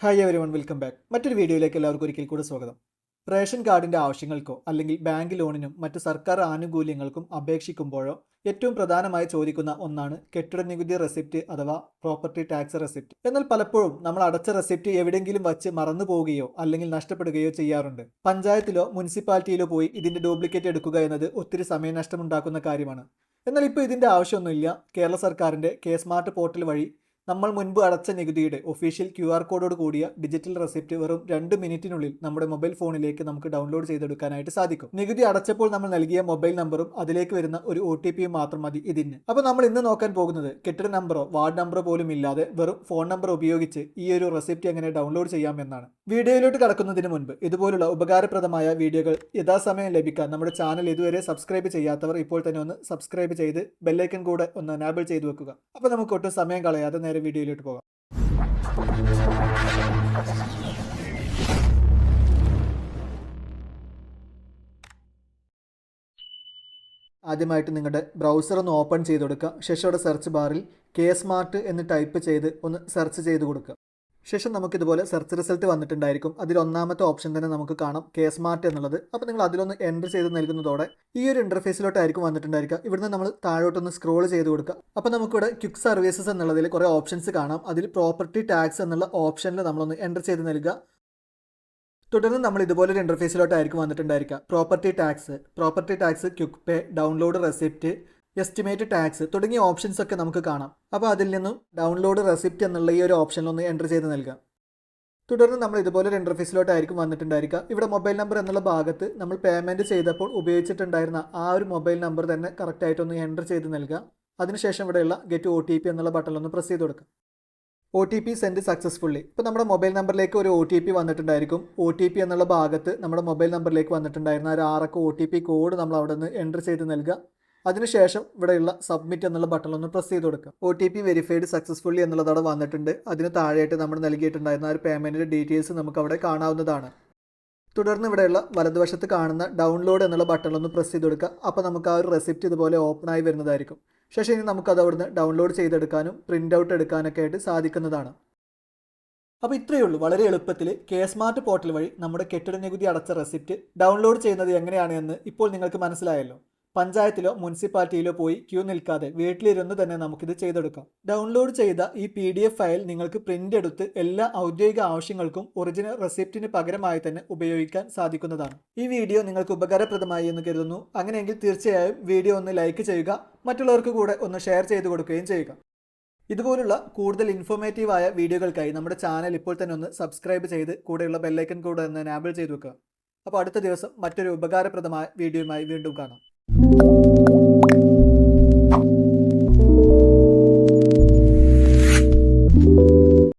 Hi everyone, welcome back. മറ്റൊരു വീഡിയോയിലേക്ക് എല്ലാവർക്കും ഒരിക്കൽ കൂടെ സ്വാഗതം. റേഷൻ കാർഡിൻ്റെ ആവശ്യങ്ങൾക്കോ അല്ലെങ്കിൽ ബാങ്ക് ലോണിനും മറ്റ് സർക്കാർ ആനുകൂല്യങ്ങൾക്കും അപേക്ഷിക്കുമ്പോഴോ ഏറ്റവും പ്രധാനമായി ചോദിക്കുന്ന ഒന്നാണ് കെട്ടിട നികുതി റെസിപ്റ്റ് അഥവാ പ്രോപ്പർട്ടി ടാക്സ് റെസിപ്റ്റ്. എന്നാൽ പലപ്പോഴും നമ്മൾ അടച്ച റെസിപ്റ്റ് എവിടെയെങ്കിലും വച്ച് മറന്നു പോവുകയോ അല്ലെങ്കിൽ നഷ്ടപ്പെടുകയോ ചെയ്യാറുണ്ട്. പഞ്ചായത്തിലോ മുനിസിപ്പാലിറ്റിയിലോ പോയി ഇതിൻ്റെ ഡ്യൂപ്ലിക്കേറ്റ് എടുക്കുക എന്നത് ഒത്തിരി സമയനഷ്ടമുണ്ടാക്കുന്ന കാര്യമാണ്. എന്നാൽ ഇപ്പോൾ ഇതിൻ്റെ ആവശ്യമൊന്നുമില്ല. കേരള സർക്കാരിൻ്റെ കെ സ്മാർട്ട് പോർട്ടൽ വഴി നമ്മൾ മുൻപ് അടച്ച നികുതിയുടെ ഒഫീഷ്യൽ QR കോഡോട് കൂടിയ ഡിജിറ്റൽ റെസിപ്റ്റ് വെറും 2 മിനിറ്റിനുള്ളിൽ നമ്മുടെ മൊബൈൽ ഫോണിലേക്ക് നമുക്ക് ഡൗൺലോഡ് ചെയ്തെടുക്കാനായിട്ട് സാധിക്കും. നികുതി അടച്ചപ്പോൾ നമ്മൾ നൽകിയ മൊബൈൽ നമ്പറും അതിലേക്ക് വരുന്ന ഒരു OTP മാത്രം മതി ഇതിന്. അപ്പോൾ നമ്മൾ ഇന്ന് നോക്കാൻ പോകുന്നത് കെട്ടിട നമ്പറോ വാർഡ് നമ്പറോ പോലും ഇല്ലാതെ വെറും ഫോൺ നമ്പർ ഉപയോഗിച്ച് ഈ ഒരു റെസിപ്റ്റ് എങ്ങനെ ഡൗൺലോഡ് ചെയ്യാമെന്നാണ്. വീഡിയോയിലോട്ട് കടക്കുന്നതിന് മുൻപ് ഇതുപോലുള്ള ഉപകാരപ്രദമായ വീഡിയോകൾ യഥാസമയം ലഭിക്കാൻ നമ്മുടെ ചാനൽ ഇതുവരെ സബ്സ്ക്രൈബ് ചെയ്യാത്തവർ ഇപ്പോൾ തന്നെ ഒന്ന് സബ്സ്ക്രൈബ് ചെയ്ത് ബെല്ലൈക്കൺ കൂടെ ഒന്ന് എനാബിൾ ചെയ്ത് വെക്കുക. അപ്പോൾ നമുക്ക് ഒട്ടും സമയം കളയാതെ നേരെ വീഡിയോയിലോട്ട് പോകാം. ആദ്യമായിട്ട് നിങ്ങളുടെ ബ്രൗസർ ഒന്ന് ഓപ്പൺ ചെയ്ത് കൊടുക്കുക. ശേഷം അവിടെ സെർച്ച് ബാറിൽ കെ സ്മാർട്ട് എന്ന് ടൈപ്പ് ചെയ്ത് ഒന്ന് സെർച്ച് ചെയ്ത് കൊടുക്കുക. ശേഷം നമുക്കിതുപോലെ സെർച്ച് റിസൾട്ട് വന്നിട്ടുണ്ടായിരിക്കും. അതിൽ ഒന്നാമത്തെ ഓപ്ഷൻ തന്നെ നമുക്ക് കാണാം കെ സ്മാർട്ട് എന്നുള്ളത്. അപ്പോൾ നിങ്ങൾ അതിലൊന്ന് എൻ്റർ ചെയ്ത് നൽകുന്നതോടെ ഈ ഒരു ഇൻ്റർഫേസിലോട്ടായിരിക്കും വന്നിട്ടുണ്ടായിരിക്കുക. ഇവിടുന്ന് നമ്മൾ താഴോട്ടൊന്ന് സ്ക്രോൾ ചെയ്ത് കൊടുക്കുക. അപ്പോൾ നമുക്കിവിടെ ക്വിക്ക് സർവീസസ് എന്നുള്ളതിൽ കുറേ ഓപ്ഷൻസ് കാണാം. അതിൽ പ്രോപ്പർട്ടി ടാക്സ് എന്നുള്ള ഓപ്ഷനിൽ നമ്മളൊന്ന് എൻ്റർ ചെയ്ത് നൽകുക. തുടർന്ന് നമ്മൾ ഇതുപോലൊരു ഇൻ്റർഫേസിലോട്ടായിരിക്കും വന്നിട്ടുണ്ടായിരിക്കുക. പ്രോപ്പർട്ടി ടാക്സ്, ക്വിക്ക് പേ, ഡൗൺലോഡ് റെസിപ്റ്റ്, എസ്റ്റിമേറ്റ് ടാക്സ് തുടങ്ങിയ ഓപ്ഷൻസ് ഒക്കെ നമുക്ക് കാണാം. അപ്പോൾ അതിൽ നിന്നും ഡൗൺലോഡ് റെസിപ്റ്റ് എന്നുള്ള ഈ ഒരു ഓപ്ഷനിലൊന്ന് എൻ്റർ ചെയ്ത് നൽകാം. തുടർന്ന് നമ്മൾ ഇതുപോലൊരു ഇൻ്റർഫേസിലോട്ടായിരിക്കും വന്നിട്ടുണ്ടായിരിക്കുക. ഇവിടെ മൊബൈൽ നമ്പർ എന്നുള്ള ഭാഗത്ത് നമ്മൾ പേയ്മെൻറ്റ് ചെയ്തപ്പോൾ ഉപയോഗിച്ചിട്ടുണ്ടായിരുന്ന ആ ഒരു മൊബൈൽ നമ്പർ തന്നെ കറക്റ്റായിട്ടൊന്ന് എൻ്റർ ചെയ്ത് നൽകുക. അതിനുശേഷം ഇവിടെയുള്ള ഗെറ്റ് OTP എന്നുള്ള ബട്ടണിലൊന്ന് പ്രസ് ചെയ്ത് കൊടുക്കുക. OTP send successfully. ഇപ്പോൾ നമ്മുടെ മൊബൈൽ നമ്പറിലേക്ക് ഒരു OTP വന്നിട്ടുണ്ടായിരിക്കും. OTP എന്നുള്ള ഭാഗത്ത് നമ്മുടെ മൊബൈൽ നമ്പറിലേക്ക് വന്നിട്ടുണ്ടായിരുന്ന ഒരു 6 അക്ക OTP കോഡ് നമ്മൾ അവിടെ നിന്ന് എൻ്റർ ചെയ്ത് നൽകുക. അതിനുശേഷം ഇവിടെയുള്ള സബ്മിറ്റ് എന്നുള്ള ബട്ടണിലൊന്ന് പ്രസ് ചെയ്ത് കൊടുക്കുക. OTP വെരിഫൈഡ് സക്സസ്ഫുള്ളി എന്നുള്ളത് അവിടെ വന്നിട്ടുണ്ട്. അതിന് താഴെയായിട്ട് നമ്മൾ നൽകിയിട്ടുണ്ടായിരുന്ന ഒരു പേയ്മെൻറ്റിൻ്റെ ഡീറ്റെയിൽസ് നമുക്ക് അവിടെ കാണാവുന്നതാണ്. തുടർന്ന് ഇവിടെയുള്ള വലതുവശത്ത് കാണുന്ന ഡൗൺലോഡ് എന്നുള്ള ബട്ടണിലൊന്ന് പ്രസ് ചെയ്ത് കൊടുക്കുക. അപ്പോൾ നമുക്ക് ആ ഒരു റെസിപ്റ്റ് ഇതുപോലെ ഓപ്പണായി വരുന്നതായിരിക്കും. ശേഷം ഇനി നമുക്കത് അവിടുന്ന് ഡൗൺലോഡ് ചെയ്തെടുക്കാനും പ്രിൻ്റ് ഔട്ട് എടുക്കാനൊക്കെ ആയിട്ട് സാധിക്കുന്നതാണ്. അപ്പോൾ ഇത്രയേ ഉള്ളൂ. വളരെ എളുപ്പത്തിൽ കെ സ്മാർട്ട് പോർട്ടൽ വഴി നമ്മുടെ കെട്ടിട നികുതി അടച്ച റെസിപ്റ്റ് ഡൗൺലോഡ് ചെയ്യുന്നത് എങ്ങനെയാണ് എന്ന് ഇപ്പോൾ നിങ്ങൾക്ക് മനസ്സിലായല്ലോ. പഞ്ചായത്തിലോ മുനിസിപ്പാലിറ്റിയിലോ പോയി ക്യൂ നിൽക്കാതെ വീട്ടിലിരുന്ന് തന്നെ നമുക്കിത് ചെയ്തെടുക്കാം. ഡൗൺലോഡ് ചെയ്ത ഈ PDF ഫയൽ നിങ്ങൾക്ക് പ്രിൻ്റ് എടുത്ത് എല്ലാ ഔദ്യോഗിക ആവശ്യങ്ങൾക്കും ഒറിജിനൽ റെസിപ്റ്റിന് പകരമായി തന്നെ ഉപയോഗിക്കാൻ സാധിക്കുന്നതാണ്. ഈ വീഡിയോ നിങ്ങൾക്ക് ഉപകാരപ്രദമായി എന്ന് കരുതുന്നു. അങ്ങനെയെങ്കിൽ തീർച്ചയായും വീഡിയോ ഒന്ന് ലൈക്ക് ചെയ്യുക, മറ്റുള്ളവർക്ക് കൂടെ ഒന്ന് ഷെയർ ചെയ്ത് കൊടുക്കുകയും ചെയ്യുക. ഇതുപോലുള്ള കൂടുതൽ ഇൻഫോർമേറ്റീവായ വീഡിയോകൾക്കായി നമ്മുടെ ചാനൽ ഇപ്പോൾ തന്നെ ഒന്ന് സബ്സ്ക്രൈബ് ചെയ്ത് കൂടെയുള്ള ബെല്ലൈക്കൺ കൂടെ ഒന്ന് എനാബിൾ ചെയ്ത് വെക്കുക. അപ്പോൾ അടുത്ത ദിവസം മറ്റൊരു ഉപകാരപ്രദമായ വീഡിയോയുമായി വീണ്ടും കാണാം.